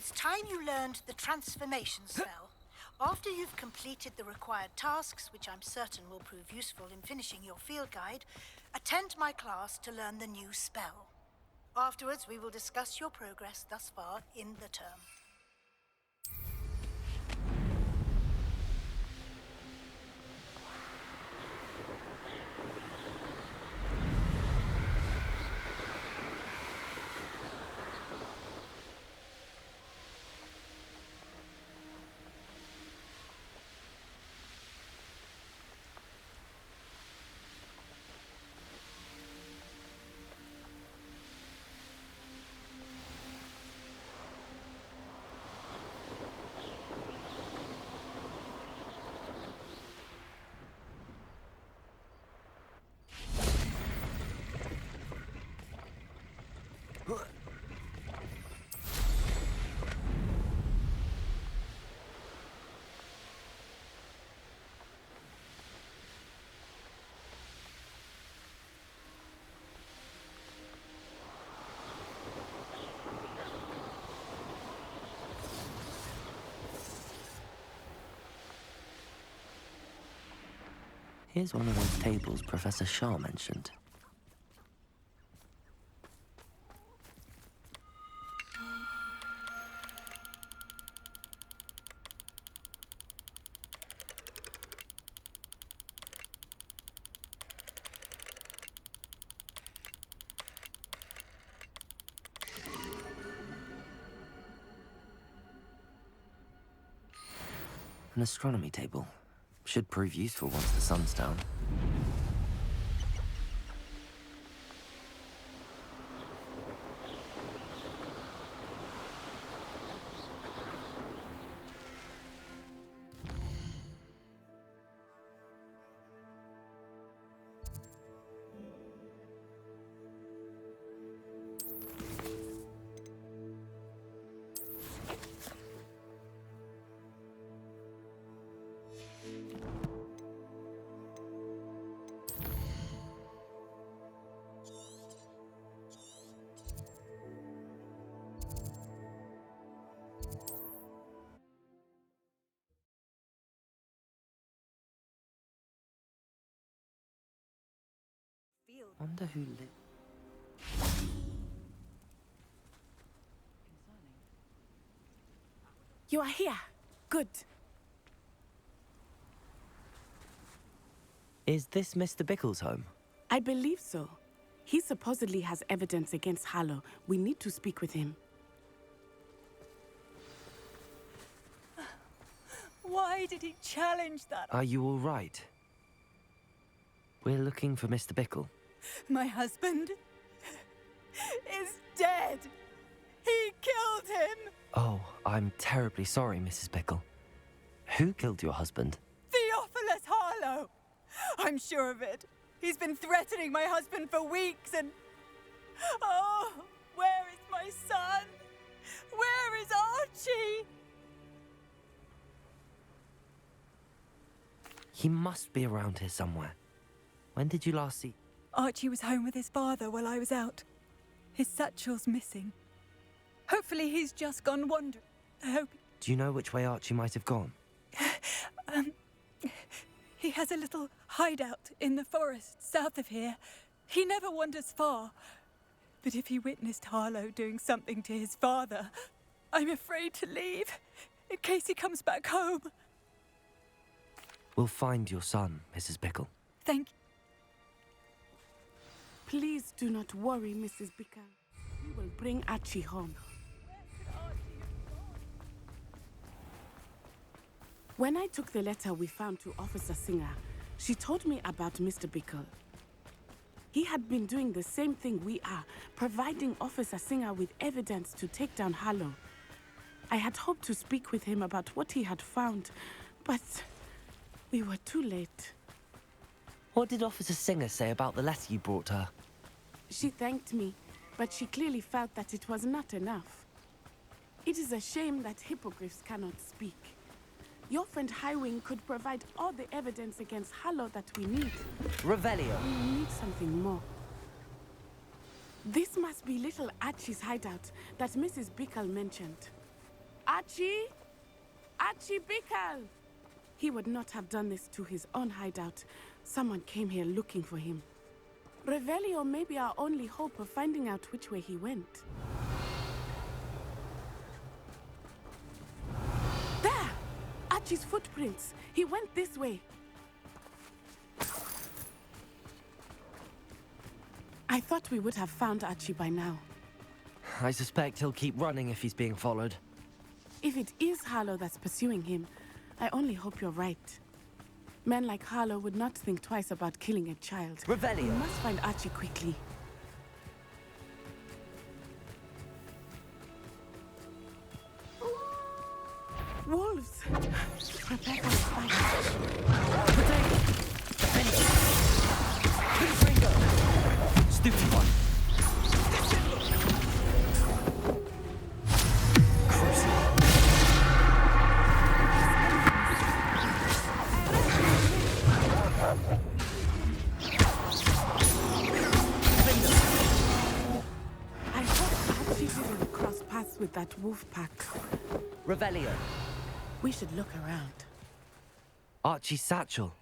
It's time you learned the transformation spell. After you've completed the required tasks, which I'm certain will prove useful in finishing your field guide, attend my class to learn the new spell. Afterwards, we will discuss your progress thus far in the term. Here's one of those tables Professor Shah mentioned. An astronomy table. Should prove useful once the sun's down. Wonder who lived. You are here. Good. Is this Mr. Bickle's home? I believe so. He supposedly has evidence against Harlow. We need to speak with him. Why did he challenge that? Are you all right? We're looking for Mr. Bickle. My husband is dead. He killed him. Oh, I'm terribly sorry, Mrs. Bickle. Who killed your husband? Theophilus Harlow. I'm sure of it. He's been threatening my husband for weeks and... Oh, where is my son? Where is Archie? He must be around here somewhere. When did you last see... Archie was home with his father while I was out. His satchel's missing. Hopefully he's just gone wandering. I hope... Do you know which way Archie might have gone? He has a little hideout in the forest south of here. He never wanders far. But if he witnessed Harlow doing something to his father, I'm afraid to leave, in case he comes back home. We'll find your son, Mrs. Bickle. Thank you. Please do not worry, Mrs. Bickle. We will bring Archie home. When I took the letter we found to Officer Singer, she told me about Mr. Bickle. He had been doing the same thing we are, providing Officer Singer with evidence to take down Harlow. I had hoped to speak with him about what he had found, but we were too late. What did Officer Singer say about the letter you brought her? She thanked me, but she clearly felt that it was not enough. It is a shame that hippogriffs cannot speak. Your friend Highwing could provide all the evidence against Harlow that we need. Revelio. We need something more. This must be little Archie's hideout that Mrs. Bickle mentioned. Archie? Archie Bickle! He would not have done this to his own hideout. Someone came here looking for him. Revelio may be our only hope of finding out which way he went. There! Archie's footprints. He went this way. I thought we would have found Archie by now. I suspect he'll keep running if he's being followed. If it is Harlow that's pursuing him, I only hope you're right. Men like Harlow would not think twice about killing a child. Revelio! We must find Archie quickly. Wolves! Prepare for a fight. Potato! Defender! Finger! Stupid one! I hope Archie didn't cross paths with that wolf pack. Revelio! We should look around. Archie's satchel.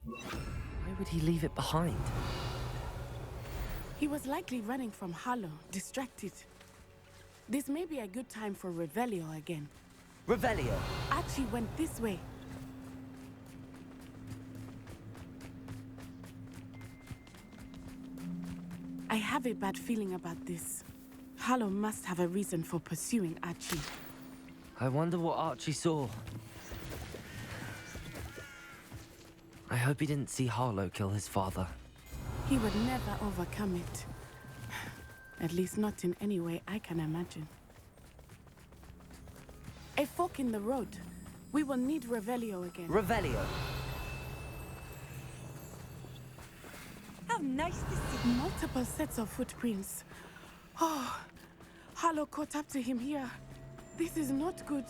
Why would he leave it behind? He was likely running from Harlow, distracted. This may be a good time for Revelio again. Revelio! Archie went this way. I have a bad feeling about this. Harlow must have a reason for pursuing Archie. I wonder what Archie saw. I hope he didn't see Harlow kill his father. He would never overcome it. At least not in any way I can imagine. A fork in the road. We will need Revelio again. Revelio! How nice to see. Multiple sets of footprints. Oh, Harlow caught up to him here. This is not good.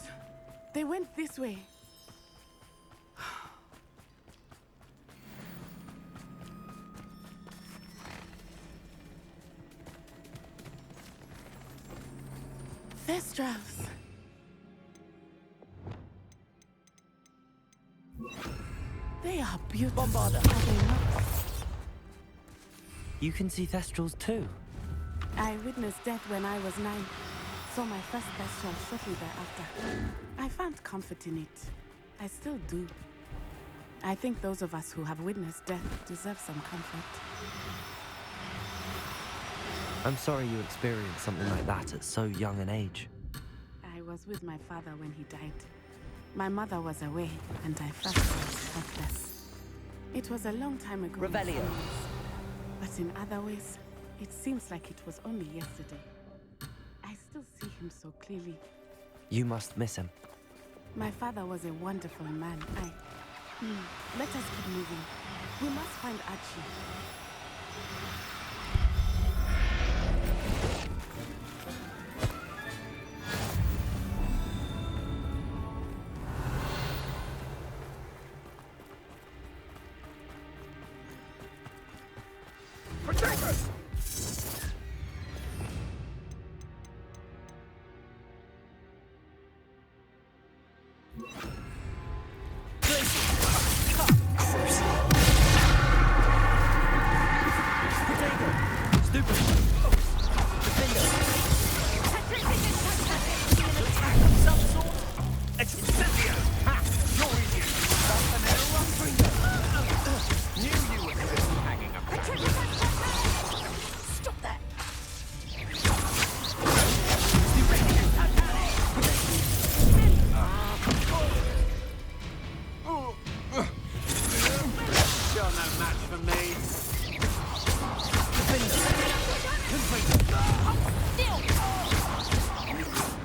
They went this way. Thestrals. They are beautiful. Bombarda. Are they not? You can see Thestrals too. I witnessed death when I was 9. Saw my first Thestral shortly thereafter. I found comfort in it. I still do. I think those of us who have witnessed death deserve some comfort. I'm sorry you experienced something like that at so young an age. I was with my father when he died. My mother was away, and I felt so helpless. It was a long time ago. in Revelio. some ways, but in other ways, it seems like it was only yesterday. I still see him so clearly. You must miss him. My father was a wonderful man. Let us keep moving. We must find Archie. Stop that! You're no match for me.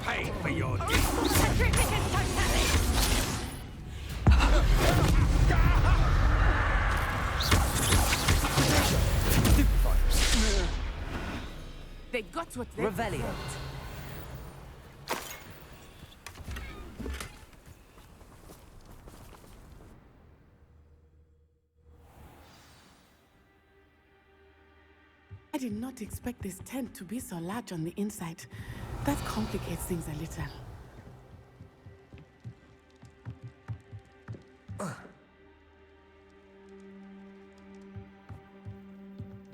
Pay for your deeds. They got what they Revelio. deserved. I did not expect this tent to be so large on the inside. That complicates things a little.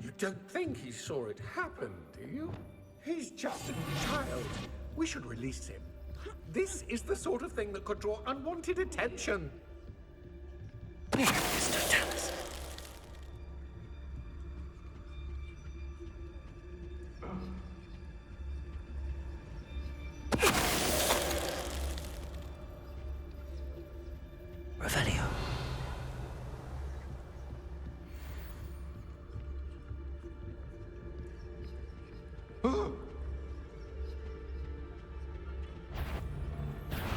You don't think he saw it happen, do you? He's just a child. We should release him. This is the sort of thing that could draw unwanted attention. Revelio.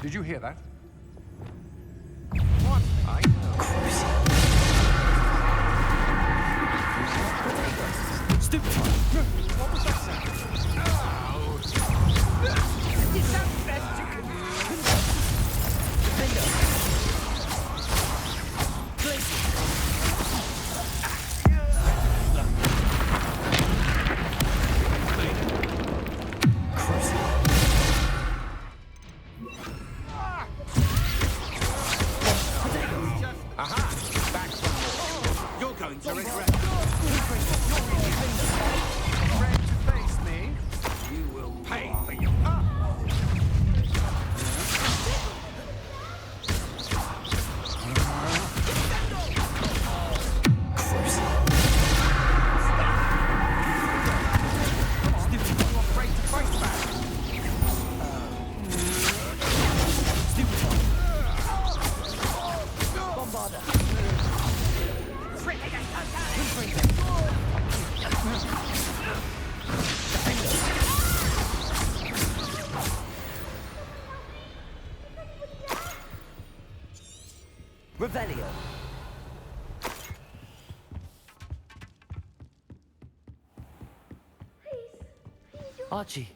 Did you hear that? What? I know. Stupid. What was that sound? Is that best you can do? You're going to regret it. Ready to face me? You will pay for your... Revelio. Archie.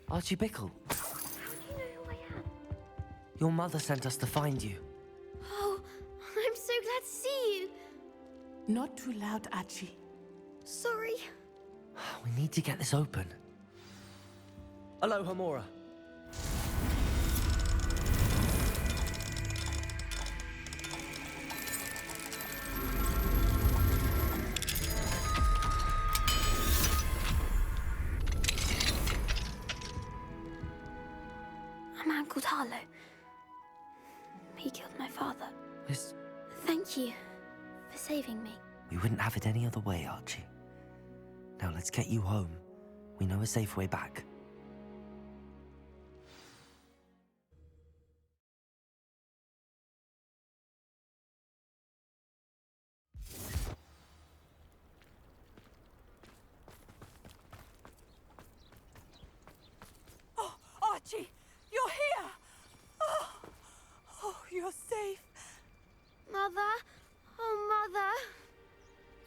Archie Bickle. How do you know who I am? Your mother sent us to find you. Oh, I'm so glad to see you. Not too loud, Archie. Sorry. We need to get this open. Aloha, Mora. A man called Harlow. He killed my father. This... Thank you for saving me. We wouldn't have it any other way, Archie. Now let's get you home. We know a safe way back. Oh, Archie, you're here! Oh, you're safe. Mother? Oh, Mother.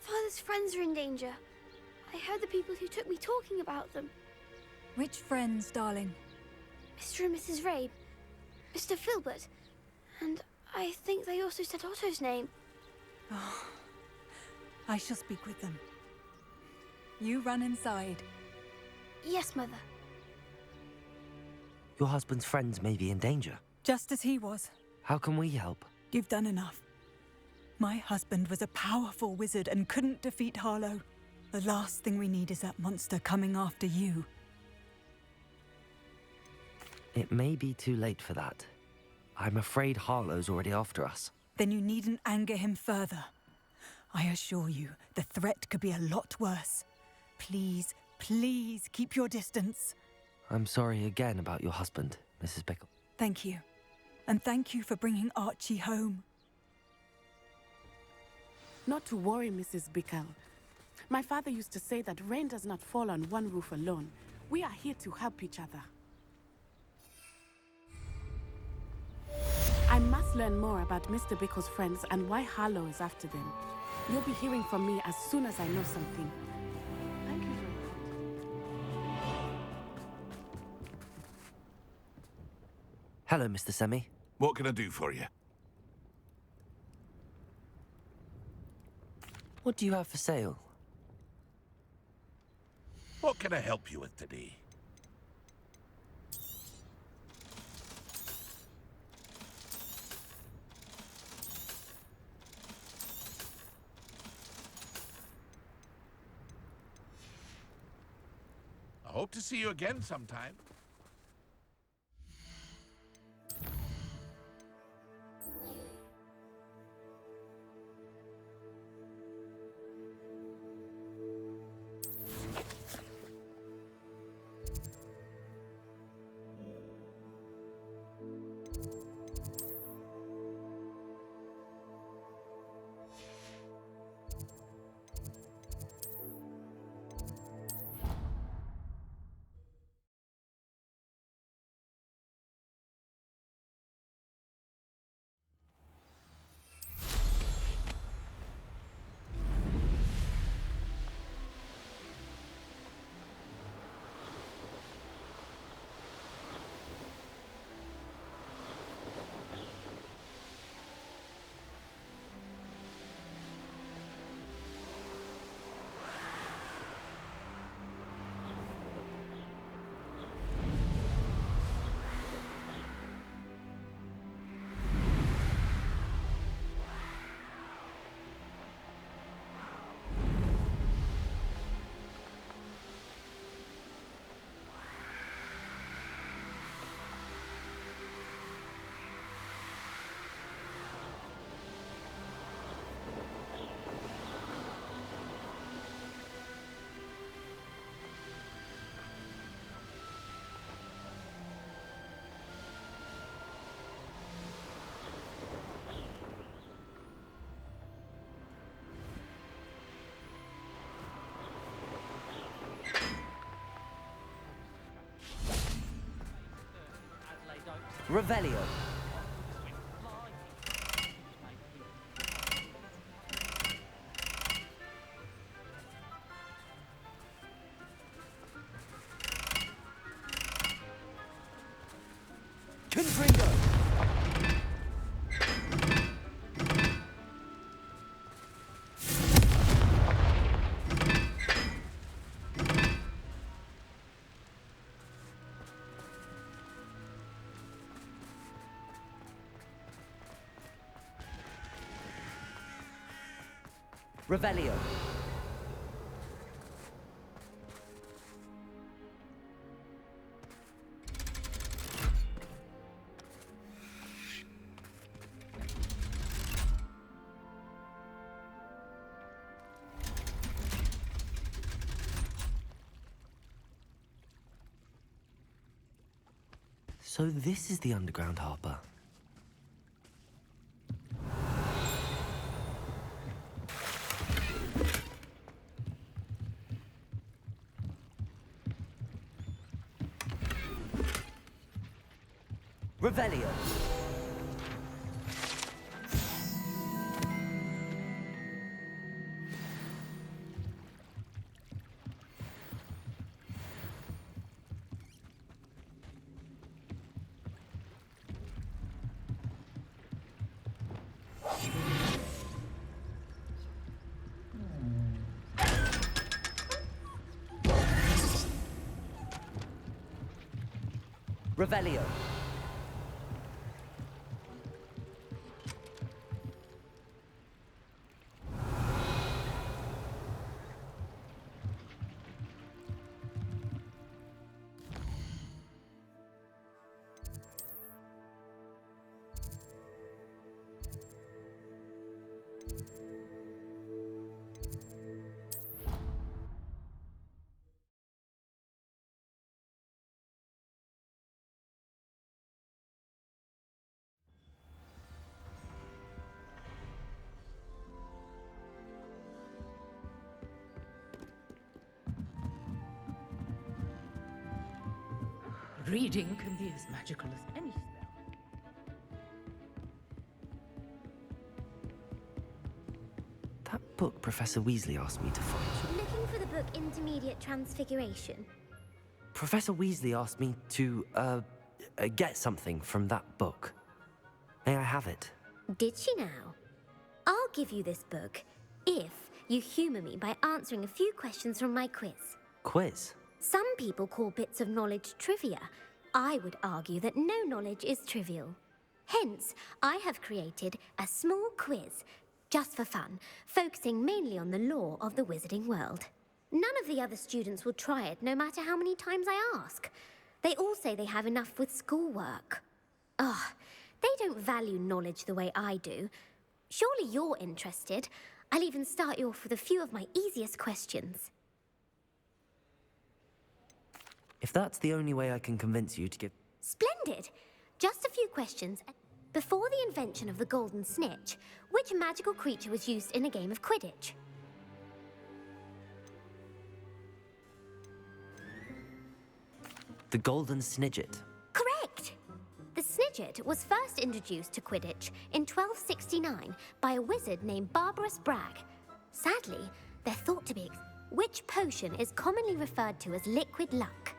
Father's friends are in danger. I heard the people who took me talking about them. Which friends, darling? Mr. and Mrs. Rabe, Mr. Filbert, and I think they also said Otto's name. Oh, I shall speak with them. You run inside. Yes, Mother. Your husband's friends may be in danger. Just as he was. How can we help? You've done enough. My husband was a powerful wizard and couldn't defeat Harlow. The last thing we need is that monster coming after you. It may be too late for that. I'm afraid Harlow's already after us. Then you needn't anger him further. I assure you, the threat could be a lot worse. Please, please keep your distance. I'm sorry again about your husband, Mrs. Bickle. Thank you. And thank you for bringing Archie home. Not to worry, Mrs. Bickle. My father used to say that rain does not fall on one roof alone. We are here to help each other. I must learn more about Mr. Bickle's friends and why Harlow is after them. You'll be hearing from me as soon as I know something. Thank you for that. Hello, Mr. Semi. What can I do for you? What do you have for sale? What can I help you with today? I hope to see you again sometime. Revelio. Confringo. Revelio. So this is the underground harbor. Revelio. Revelio. Reading can be as magical as any spell. That book Professor Weasley asked me to find. Looking for the book Intermediate Transfiguration. Professor Weasley asked me to, get something from that book. May I have it? Did she now? I'll give you this book if you humour me by answering a few questions from my quiz. Quiz? Some people call bits of knowledge trivia. I would argue that no knowledge is trivial. Hence, I have created a small quiz, just for fun, focusing mainly on the lore of the wizarding world. None of the other students will try it, no matter how many times I ask. They all say they have enough with schoolwork. Ugh, they don't value knowledge the way I do. Surely you're interested. I'll even start you off with a few of my easiest questions. If that's the only way I can convince you to give... Splendid! Just a few questions. Before the invention of the golden snitch, which magical creature was used in a game of Quidditch? The golden snidget. Correct! The snidget was first introduced to Quidditch in 1269 by a wizard named Barbarous Bragg. Sadly, they're thought to be... Which potion is commonly referred to as liquid luck?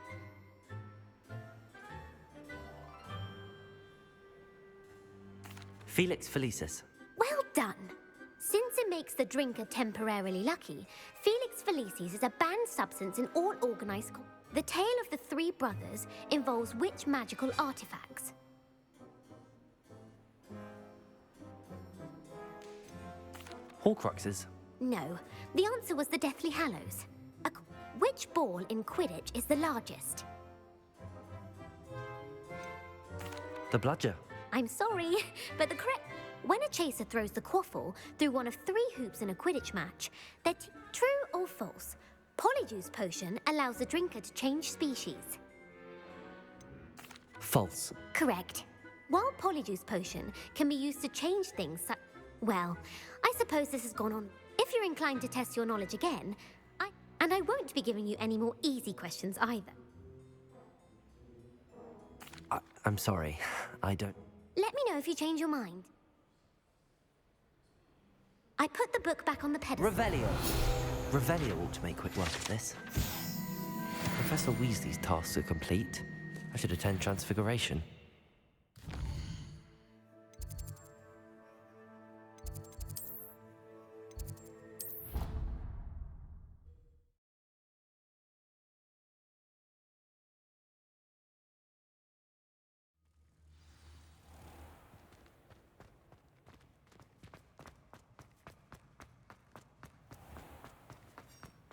Felix Felicis. Well done! Since it makes the drinker temporarily lucky, Felix Felicis is a banned substance in all organized... The tale of the three brothers involves which magical artifacts? Horcruxes. No, the answer was the Deathly Hallows. Which ball in Quidditch is the largest? The bludger. I'm sorry, but the correct... When a chaser throws the quaffle through one of 3 hoops in a Quidditch match, they're true or false? Polyjuice potion allows the drinker to change species. False. Correct. While Polyjuice potion can be used to change things well, I suppose this has gone on. If you're inclined to test your knowledge again, I won't be giving you any more easy questions either. I'm sorry. I don't... Let me know if you change your mind. I put the book back on the pedestal. Revelio. Revelio ought to make quick work of this. Professor Weasley's tasks are complete. I should attend Transfiguration.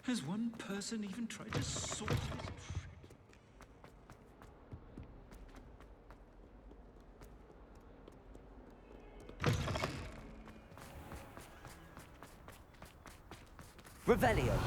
Has one person even tried to sort it? Revelio.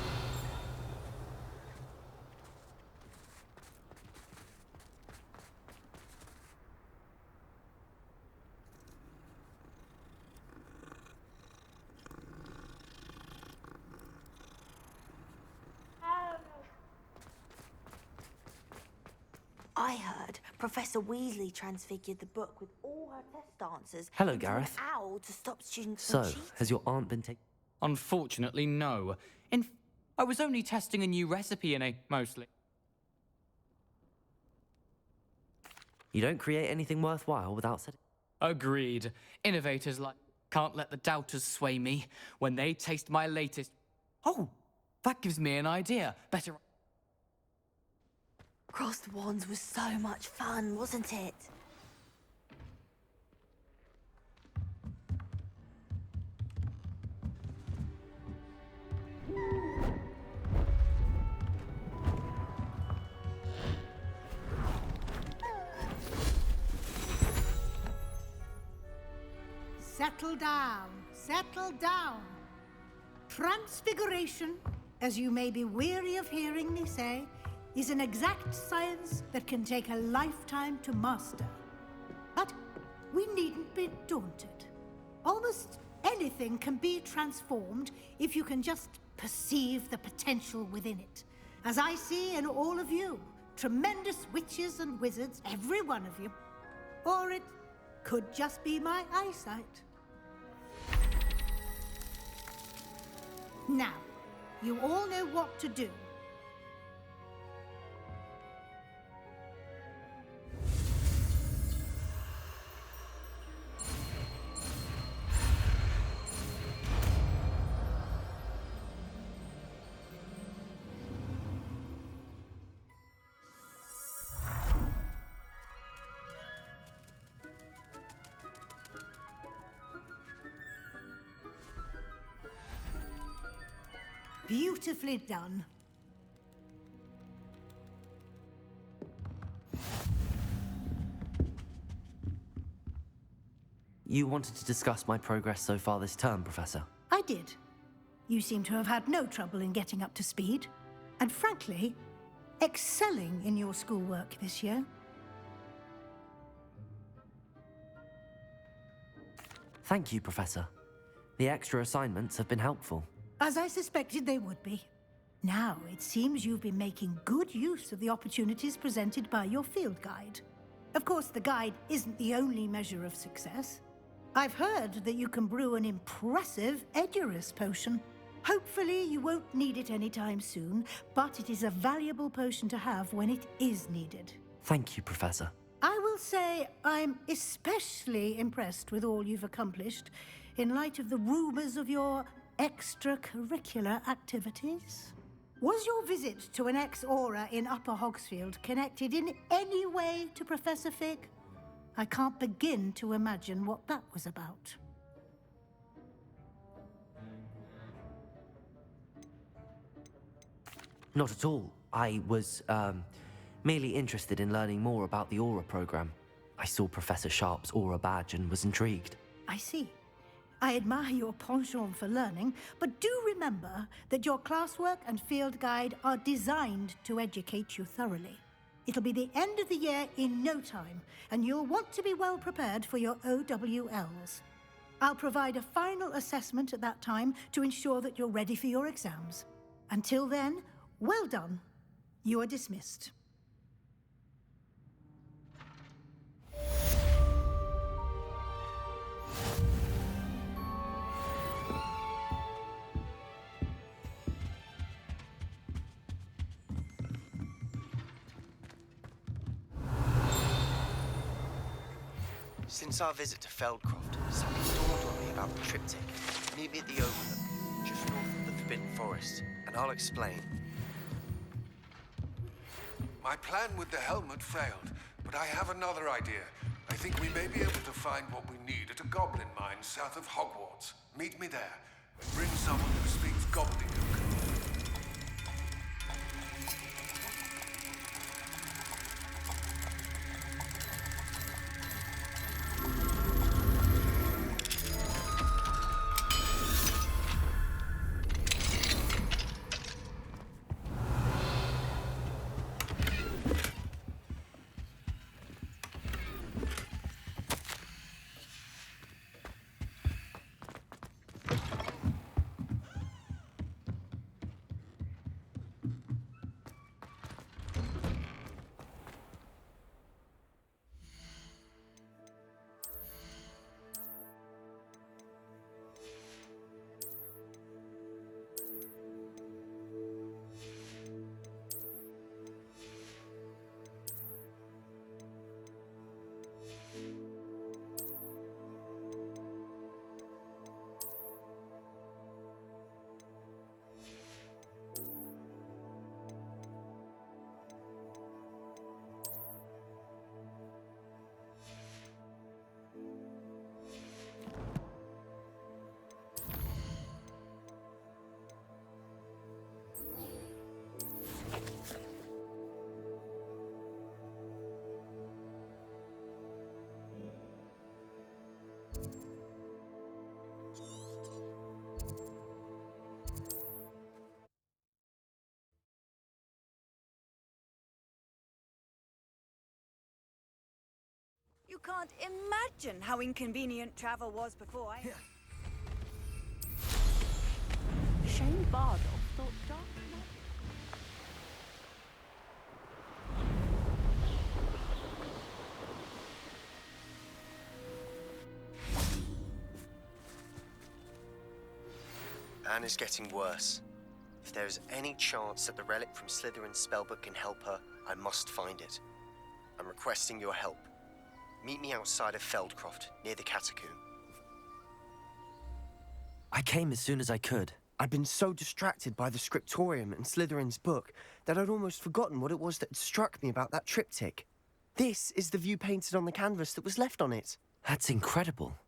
I heard Professor Weasley transfigured the book with all her test answers. Hello, into Gareth. An owl to stop students So, from cheating. has your aunt been taking... Unfortunately, no. I was only testing a new recipe in a mostly. You don't create anything worthwhile without setting... Agreed. Innovators like can't let the doubters sway me when they taste my latest. Oh, that gives me an idea. Better. Crossed Wands was so much fun, wasn't it? Settle down, settle down. Transfiguration, as you may be weary of hearing me say, is an exact science that can take a lifetime to master. But we needn't be daunted. Almost anything can be transformed if you can just perceive the potential within it. As I see in all of you, tremendous witches and wizards, every one of you. Or it could just be my eyesight. Now, you all know what to do. Beautifully done. You wanted to discuss my progress so far this term, Professor? I did. You seem to have had no trouble in getting up to speed, and frankly, excelling in your schoolwork this year. Thank you, Professor. The extra assignments have been helpful. As I suspected they would be. Now, it seems you've been making good use of the opportunities presented by your field guide. Of course, the guide isn't the only measure of success. I've heard that you can brew an impressive Edurus potion. Hopefully, you won't need it anytime soon, but it is a valuable potion to have when it is needed. Thank you, Professor. I will say I'm especially impressed with all you've accomplished in light of the rumors of your extracurricular activities. Was your visit to an ex-aura in Upper Hogsfield connected in any way to Professor Fig? I can't begin to imagine what that was about. Not at all. I was, merely interested in learning more about the Aura program. I saw Professor Sharp's Aura badge and was intrigued. I see. I admire your penchant for learning, but do remember that your classwork and field guide are designed to educate you thoroughly. It'll be the end of the year in no time, and you'll want to be well prepared for your OWLs. I'll provide a final assessment at that time to ensure that you're ready for your exams. Until then, well done. You are dismissed. Since our visit to Feldcroft, something dawned on me about the triptych. Meet me at the Overlook, just north of the Forbidden Forest, and I'll explain. My plan with the helmet failed, but I have another idea. I think we may be able to find what we need at a goblin mine south of Hogwarts. Meet me there, and bring someone who speaks gobbledygook. You can't imagine how inconvenient travel was before I... Shane Bardolph thought dark Anne is getting worse. If there is any chance that the relic from Slytherin's spellbook can help her, I must find it. I'm requesting your help. Meet me outside of Feldcroft, near the catacomb. I came as soon as I could. I'd been so distracted by the scriptorium and Slytherin's book that I'd almost forgotten what it was that had struck me about that triptych. This is the view painted on the canvas that was left on it. That's incredible.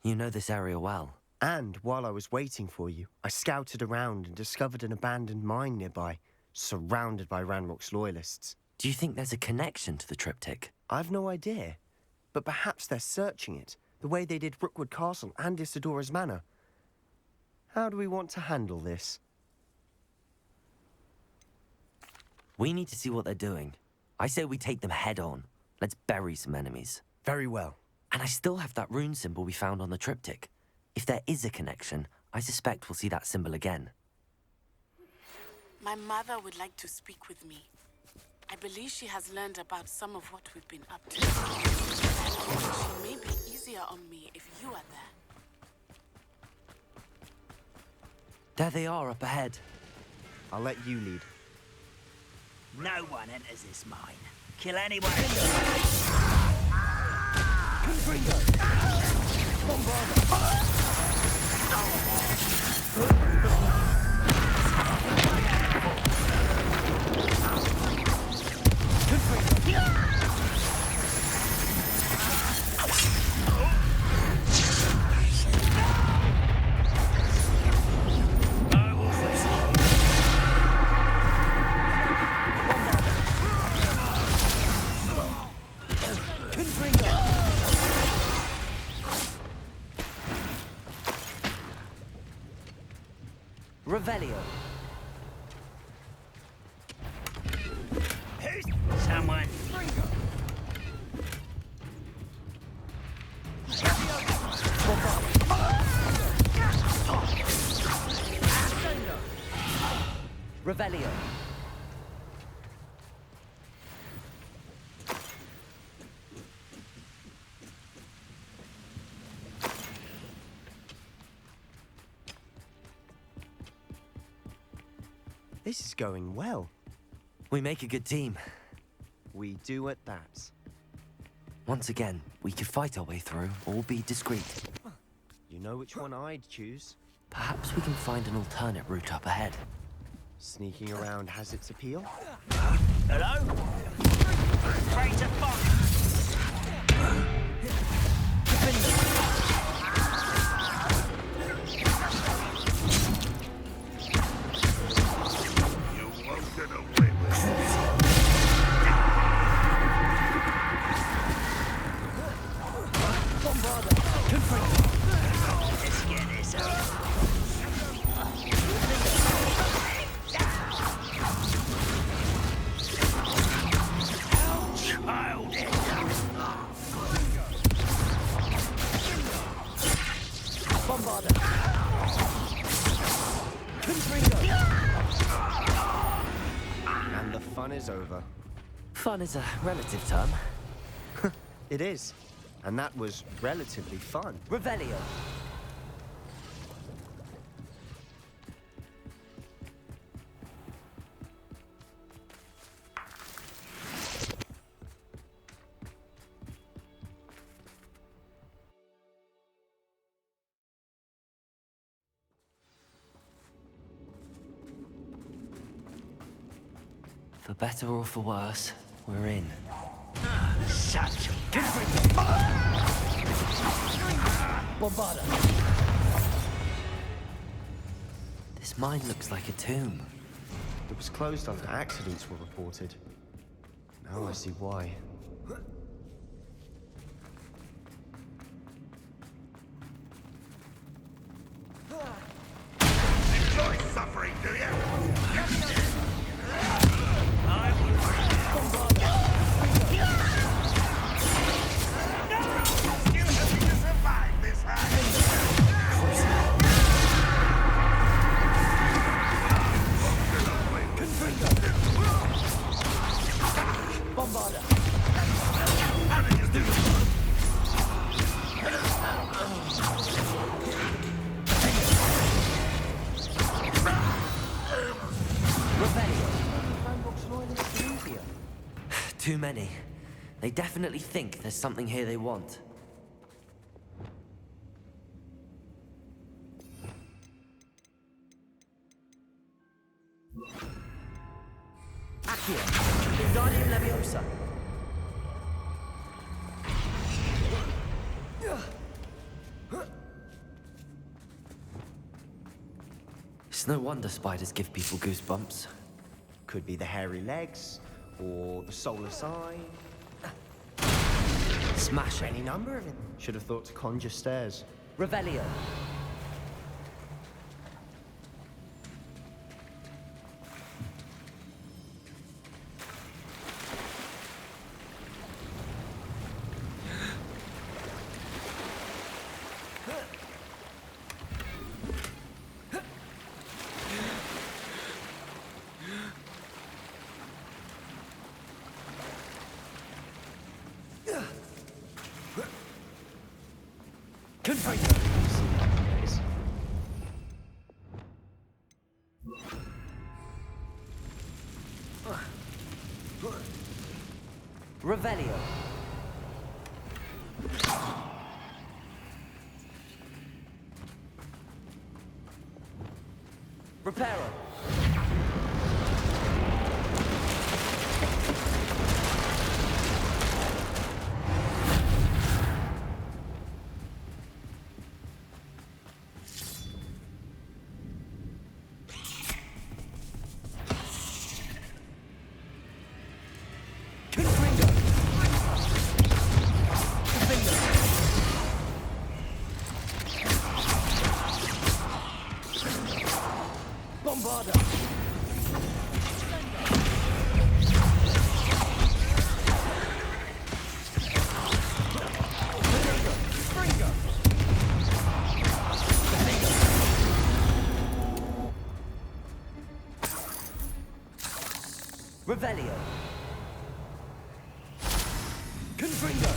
You know this area well. And while I was waiting for you, I scouted around and discovered an abandoned mine nearby, surrounded by Ranrock's loyalists. Do you think there's a connection to the triptych? I've no idea, but perhaps they're searching it, The way they did Rookwood Castle and Isidora's Manor. How do we want to handle this? We need to see what they're doing. I say we take them head on. Let's bury some enemies. Very well. And I still have that rune symbol we found on the triptych. If there is a connection, I suspect we'll see that symbol again. My mother would like to speak with me. I believe she has learned about some of what we've been up to. She may be easier on me if you are there. There they are up ahead. I'll let you lead. No one enters this mine. Kill anyone. Revelio. Someone. Revelio. This is going well. We make a good team. We do at that. Once again, we could fight our way through or be discreet. You know which one I'd choose. Perhaps we can find an alternate route up ahead. Sneaking around has its appeal. Hello? Afraid to fight. And the fun is over. Fun is a relative term. It is. And that was relatively fun. Revelio. For better or for worse, we're in. Such a Bombarda. This mine looks like a tomb. It was closed after accidents were reported. Now I see why. Enjoy suffering, do you? Too many. They definitely think there's something here they want. Accio. Wingardium Leviosa. It's no wonder spiders give people goosebumps. Could be the hairy legs, or the soulless eye. Smash it. Any number of it. Should have thought to conjure stairs. Revelio. Revelio. Reparo. Revelio. Confringo.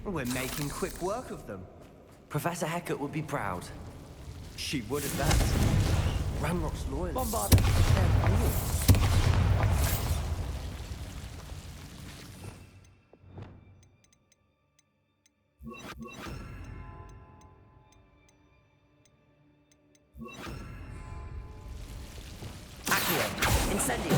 We're making quick work of them. Professor Hecat would be proud. She would at that. Ranrock's loyalists. Bombarda. They're real. Accio. Incendio.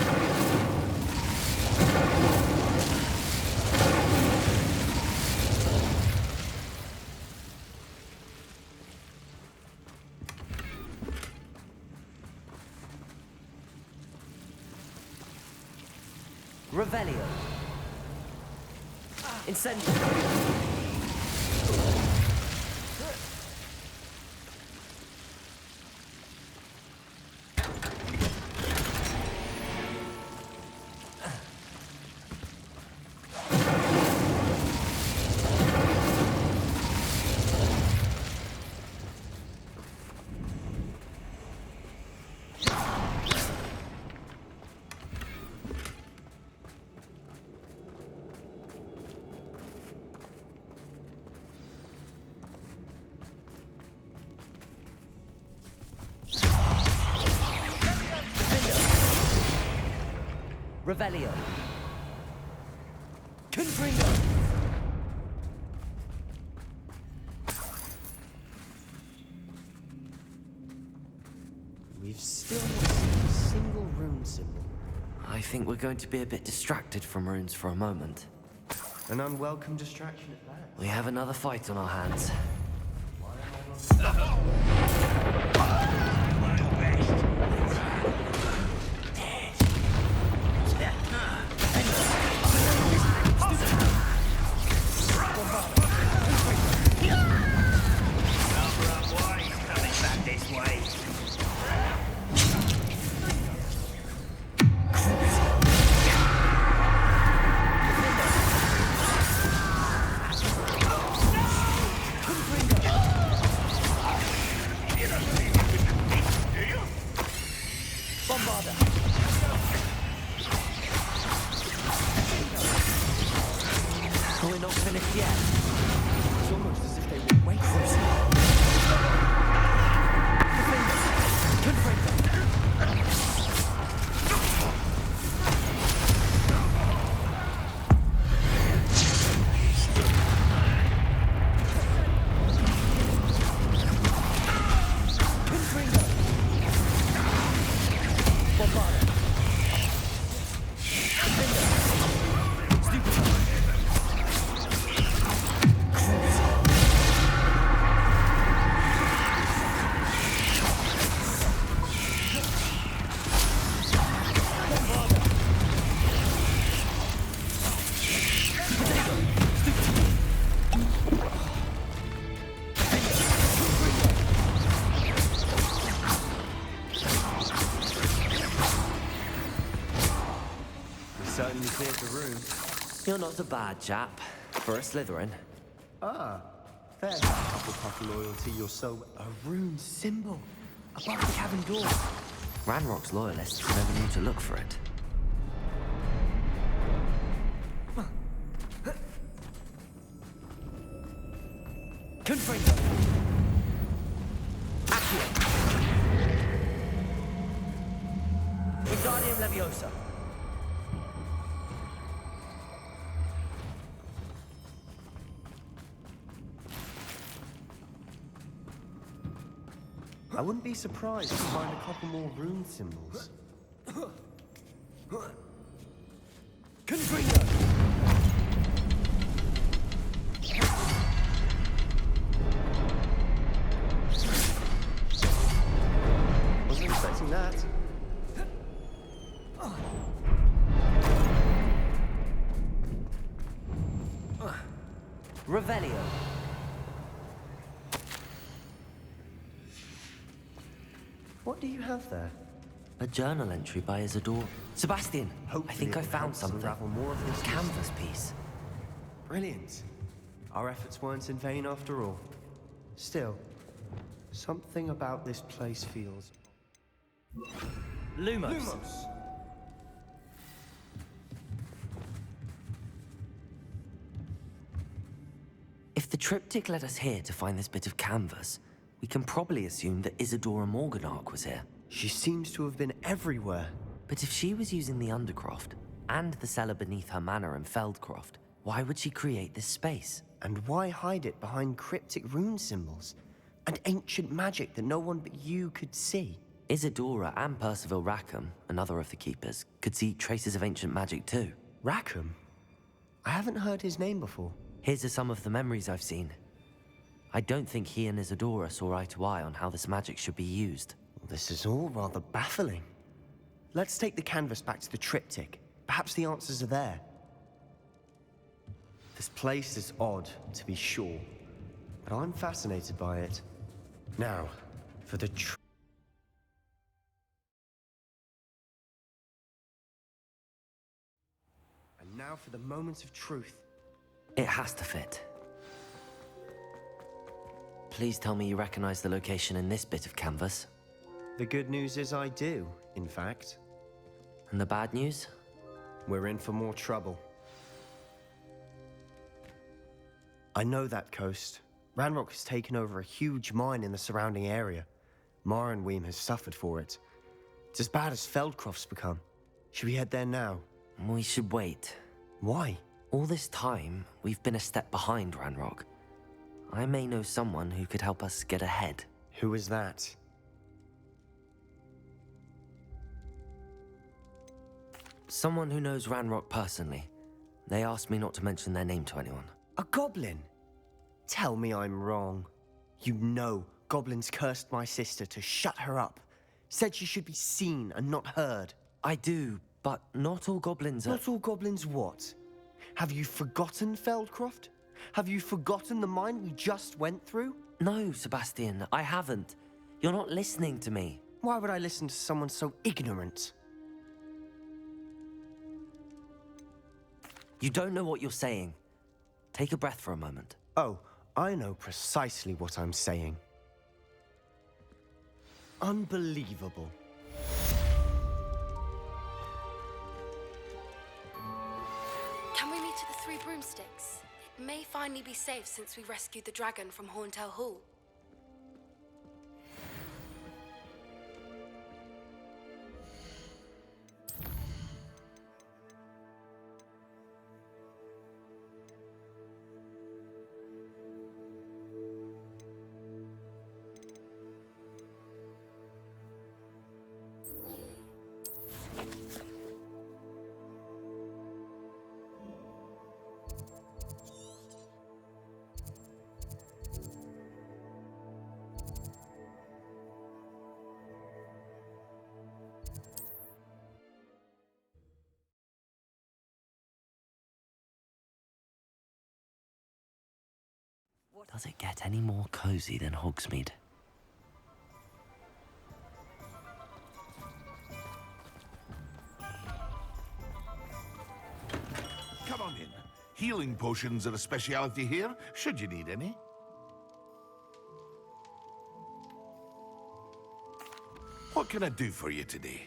Revelio. Incendio. Revelio. Confringo. We've still not seen a single rune symbol. I think we're going to be a bit distracted from runes for a moment. An unwelcome distraction at that. We have another fight on our hands. You're not a bad chap for a Slytherin. Ah, there's that Hufflepuff loyalty you're so... A rune symbol above the cabin door. Ranrock's loyalists never knew to look for it. Confringo! Accio! Wingardium Leviosa! I wouldn't be surprised to find a couple more rune symbols. Confringo! Wasn't expecting that. Revelio. What do you have there? A journal entry by Isidore. Sebastian, I think I found something. Unravel more of this Canvas piece. Brilliant. Our efforts weren't in vain after all. Still, something about this place feels... Lumos. If the triptych led us here to find this bit of canvas, we can probably assume that Isadora Morganark was here. She seems to have been everywhere. But if she was using the Undercroft, and the cellar beneath her manor in Feldcroft, why would she create this space? And why hide it behind cryptic rune symbols? And ancient magic that no one but you could see? Isadora and Percival Rackham, another of the Keepers, could see traces of ancient magic too. Rackham? I haven't heard his name before. Here's some of the memories I've seen. I don't think he and Isadora saw eye to eye on how this magic should be used. This is all rather baffling. Let's take the canvas back to the triptych. Perhaps the answers are there. This place is odd, to be sure, but I'm fascinated by it. Now, for the And now for the moments of truth. It has to fit. Please tell me you recognize the location in this bit of canvas. The good news is I do, in fact. And the bad news? We're in for more trouble. I know that coast. Ranrock has taken over a huge mine in the surrounding area. Marrenweem has suffered for it. It's as bad as Feldcroft's become. Should we head there now? We should wait. Why? All this time, we've been a step behind Ranrock. I may know someone who could help us get ahead. Who is that? Someone who knows Ranrock personally. They asked me not to mention their name to anyone. A goblin? Tell me I'm wrong. You know goblins cursed my sister to shut her up. Said she should be seen and not heard. I do, but not all goblins are... Not all goblins what? Have you forgotten Feldcroft? Have you forgotten the mine we just went through? No, Sebastian, I haven't. You're not listening to me. Why would I listen to someone so ignorant? You don't know what you're saying. Take a breath for a moment. Oh, I know precisely what I'm saying. Unbelievable. Can we meet at the Three Broomsticks? It may finally be safe since we rescued the dragon from Horntail Hall. Does it get any more cozy than Hogsmeade? Come on in. Healing potions are a speciality here, should you need any. What can I do for you today?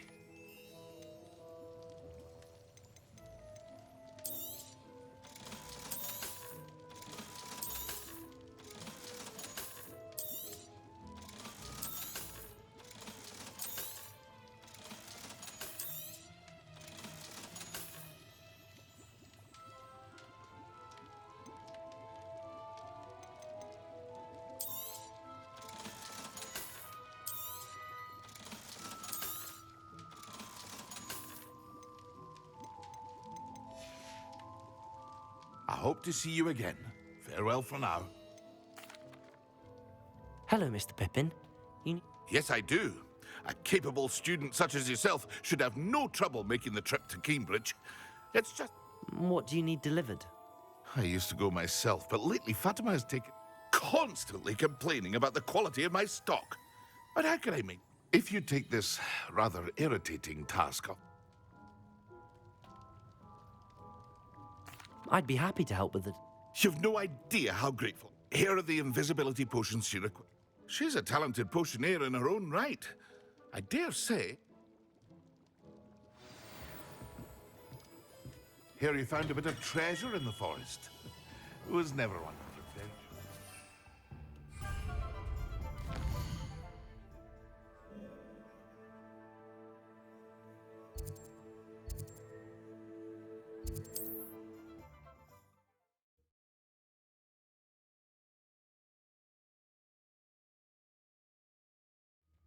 I hope to see you again. Farewell for now. Hello, Mr. Pippin. Yes, I do. A capable student such as yourself should have no trouble making the trip to Cambridge. It's just... What do you need delivered? I used to go myself, but lately Fatima has taken... constantly complaining about the quality of my stock. But how can I make... If you take this rather irritating task up... I'd be happy to help with it. You've no idea how grateful. Here are the invisibility potions she requires. She's a talented potioneer in her own right. I dare say... Here you found a bit of treasure in the forest. It was never one for adventure.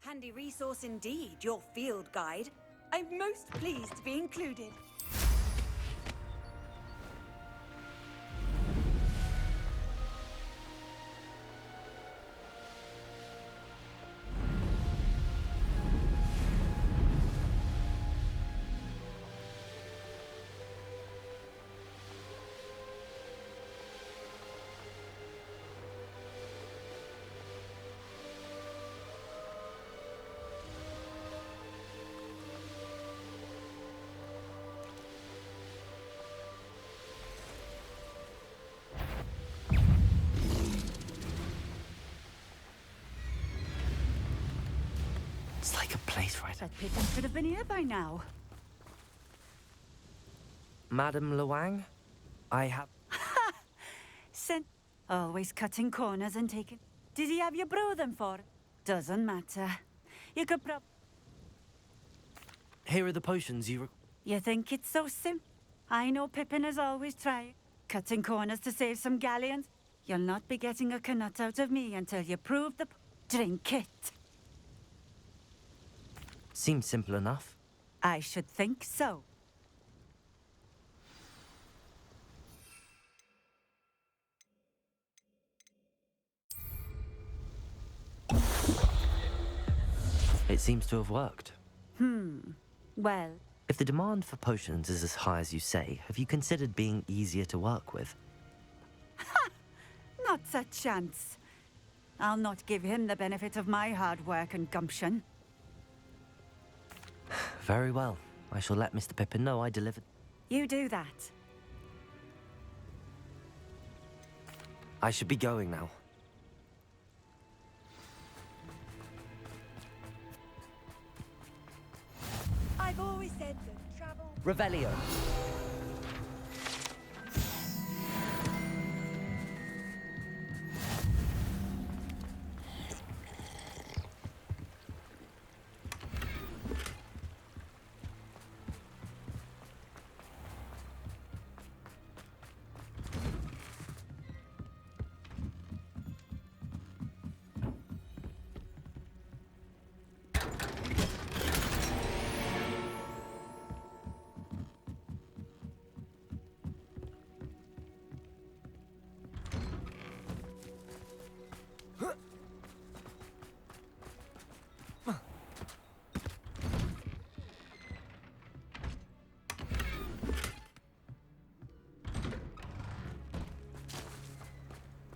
Handy resource indeed, your field guide. I'm most pleased to be included. It's like a place right... That Pippin should have been here by now. Madam Luang, I have... Sent. Always cutting corners and taking... Did he have you brew them for? Doesn't matter. You could Here are the potions you... You think it's so simple? I know Pippin has always tried. Cutting corners to save some galleons. You'll not be getting a canut out of me until you prove the... Drink it. Seems simple enough. I should think so. It seems to have worked. Well... If the demand for potions is as high as you say, have you considered being easier to work with? Not a chance. I'll not give him the benefit of my hard work and gumption. Very well. I shall let Mr. Pippin know I delivered. You do that. I should be going now. I've always said that travel... Revelio.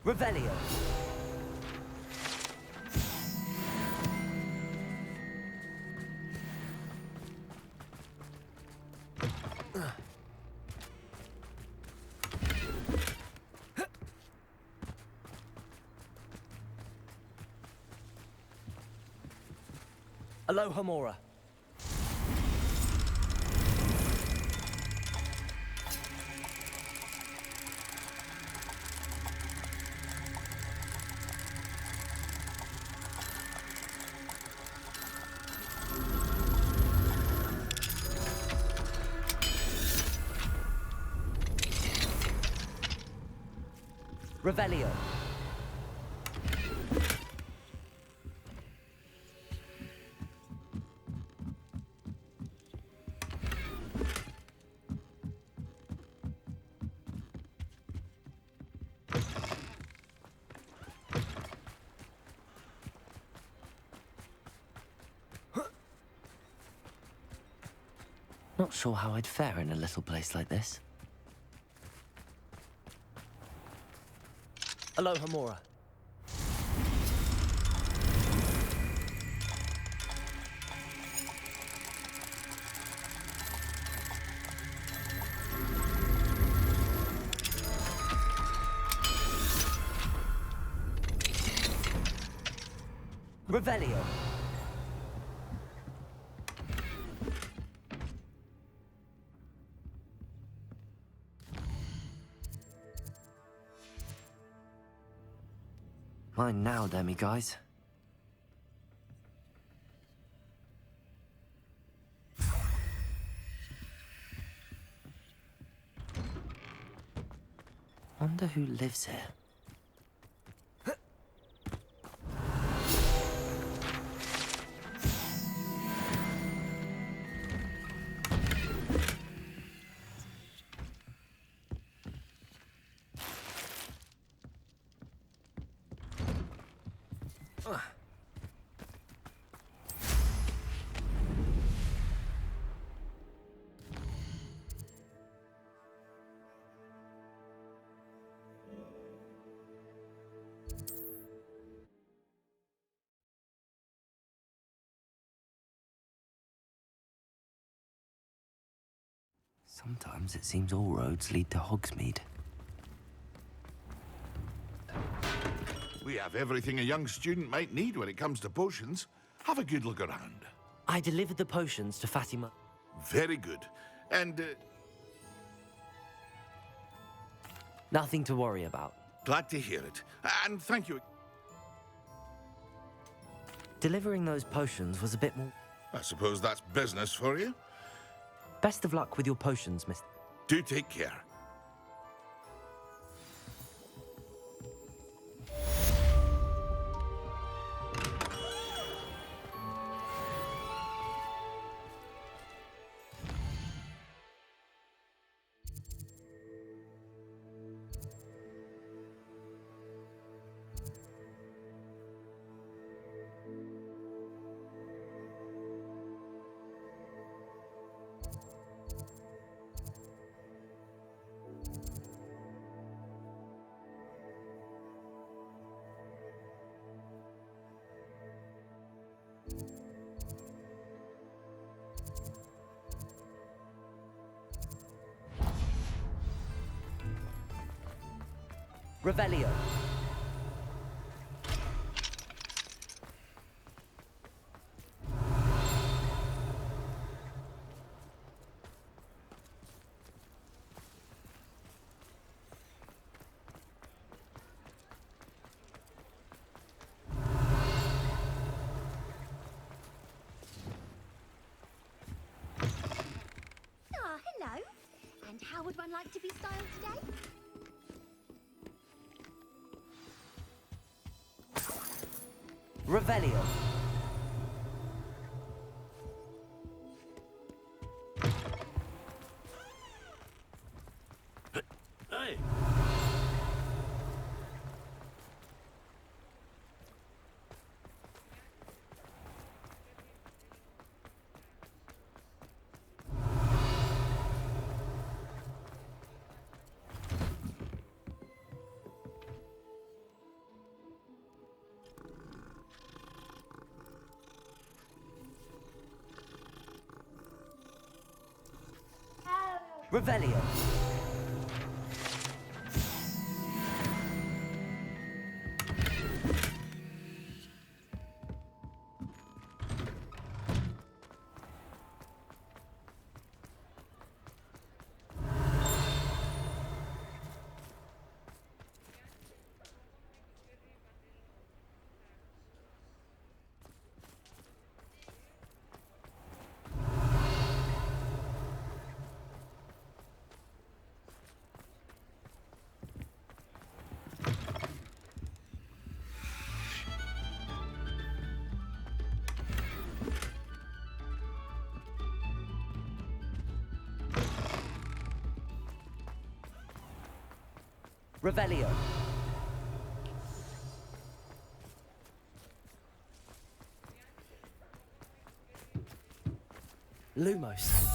Revelio. Aloha Mora. Revelio. Not sure how I'd fare in a little place like this. Aloha Mora. Revelio. Mine now, Demi guys. Wonder who lives here. Sometimes it seems all roads lead to Hogsmeade. We have everything a young student might need when it comes to potions. Have a good look around. I delivered the potions to Fatima. Very good. And, Nothing to worry about. glad to hear it. And thank you. Delivering those potions was a bit more... I suppose that's business for you. Best of luck with your potions, Mr. Do take care. Revelio. Ah, hello. And how would one like to be styled today? Revelio. Hey! Revelio. Revelio. Lumos.